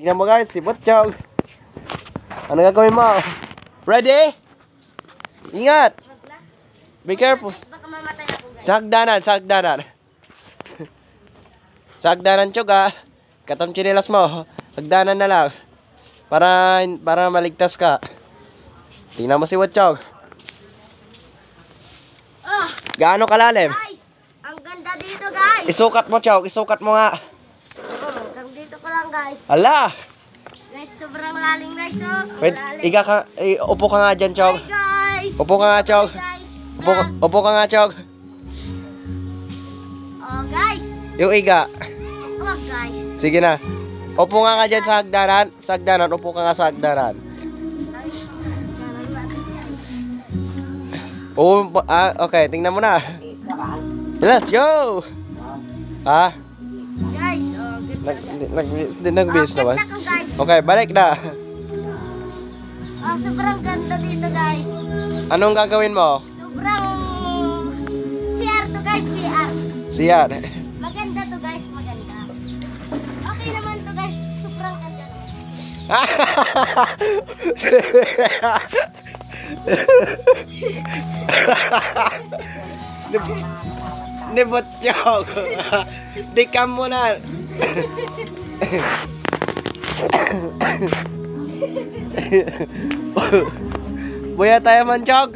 Tingnan mo guys, si Butchog. Ano gagawin mo? Ready? Ingat! Be careful. Baka mamatay ako guys. Sagdanan. Sagdanan, Chog ah. Katong chinelas mo. Sagdanan na lang. Para maligtas ka. Tingnan mo si Butchog. Gaano kalalim? Guys, ang ganda dito guys. Isukat mo, Chog. Isukat mo nga. Hanggang dito ko lang guys. Ala! Guys, sobrang lalim guys oh. Wait, upo ka nga dyan, Chog. Hi guys. Upo ka nga, Chog. Guys. Upo ka nga, Chog. Oh guys. Yung iga. Oh guys. Sige na. Upo nga dyan sa hagdanan. Sa hagdanan, upo ka nga sa hagdanan. Oh, okay, tingnan mo na. Let's go! Ah? Guys, oh ganda. Nag-bis naman. Ganda ko guys. Okay, balik na. Oh, sobrang ganda dito guys. Anong gagawin mo? Sobrang CR to guys, CR. Siyan. Maganda to guys, maganda. Okay naman to guys, sobrang ganda. Nibot Chog. Dikam mo na. Buya tayo man, Chog.